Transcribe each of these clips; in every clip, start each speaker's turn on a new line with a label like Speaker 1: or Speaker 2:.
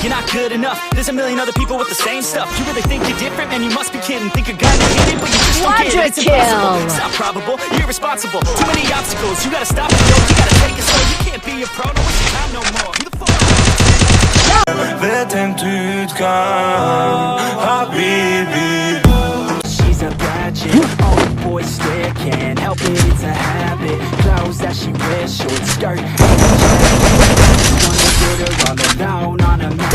Speaker 1: you're not good enough. There's a million other people with the same stuff. You really think you're different? Man, you must be kidding. Think you're gonna hit it, but you just don't get it. It's impossible. It's not probable. You're irresponsible. Too many obstacles. You gotta stop it, yo. You gotta take it slow. You can't be a pro. No waste your time no more. Who the fuck?
Speaker 2: Vet en tutkan, Habibi.
Speaker 1: She's a bad chick. All the boys stare, can't help it. It's a habit. Clothes that she wears, short skirt. Just wanna get her all alone on a mat.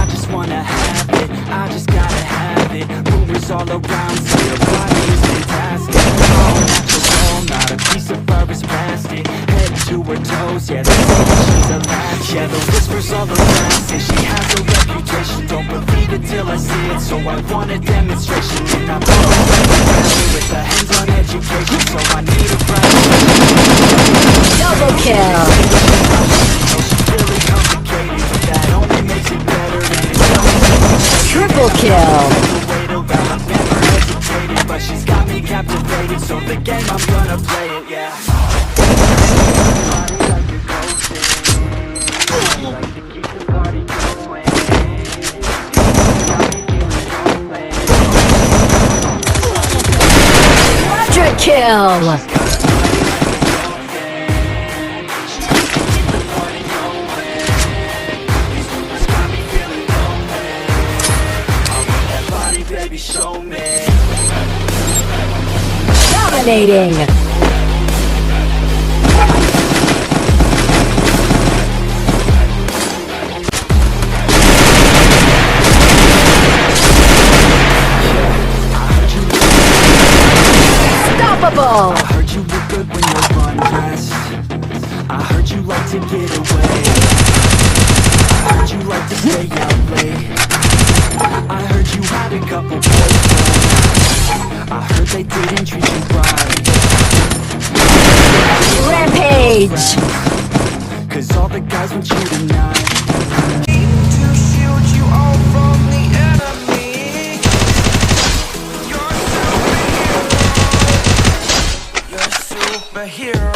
Speaker 1: I just wanna have it. I just gotta have it. Rumors all around say her body is fantastic. All natural, not a piece of fur is plastic. Head to her toes, yeah, they say that she's a latch. Yeah, the whispers all around say she has a reputation. Don't believe it till I see it, so I want a demonstration. And I'm with the hands-on education, so I need a practice.
Speaker 3: Double kill.
Speaker 1: Really complicated, but that only makes it better. And it's
Speaker 3: Triple kill.
Speaker 1: I've never hesitated, but she's got me captivated. So the game, I'm gonna play it, yeah.
Speaker 3: Quadra kill.
Speaker 1: Show me.
Speaker 3: Dominating. Unstoppable.
Speaker 1: I heard you look good when you're undressed. I heard you like to get away. I heard you like to stay out late. I heard you had a couple boyfriends. I heard they didn't treat you right.
Speaker 3: Rampage.
Speaker 1: Cause all the guys want you tonight.
Speaker 2: To shield you all from the enemy. You're a superhero.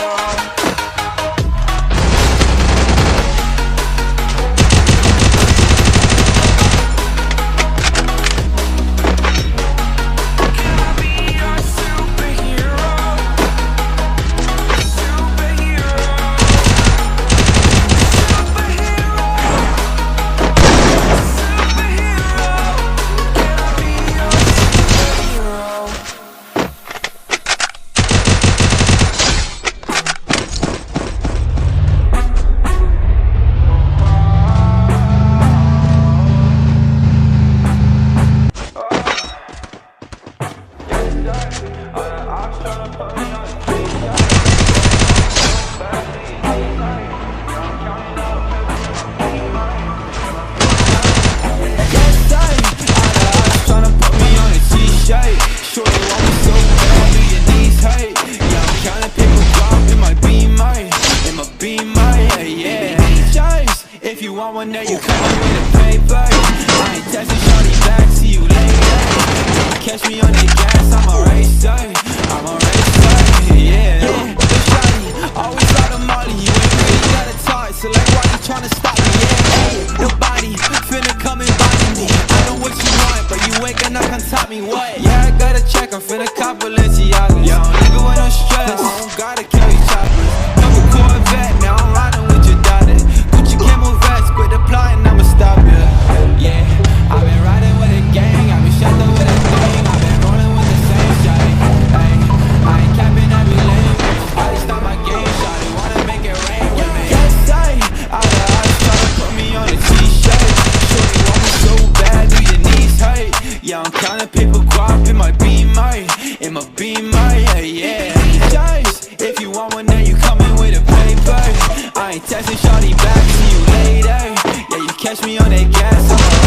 Speaker 1: If you want one, there you come with a paper. I ain't texting shorty back, see you later. Catch me on the gas, I'm a racer. I'm a racer, yeah. Shorty, always got a molly. You ain't really got a talk, so like why you tryna stop me? Yeah, nobody finna come and body me. I know what you want, but you ain't gonna come top me. What? Yeah, I got a check, I'm finna cop Balenciagas. Yo, nigga, when I'm stressed, I don't gotta carry choppers. Number Corvette, now I'm riding with your daughter. Camel vest, quit applying, I'ma stop ya. Yeah, I've been riding with a gang, I've been shot up with a thing, I've been rolling with the same shawty. Ay, I ain't capping every lane, I just start my game, shawty. Wanna make it rain with me? Yes, out of eyes, tryna put me on a t-shirt. Shorty want me so bad, do your knees hurt? Yeah, I'm counting paper guap, it might be mine, yeah, yeah. Just, if you want one, then you coming with a paper. I ain't texting shawty back, see you later. Yeah, you catch me on that gas,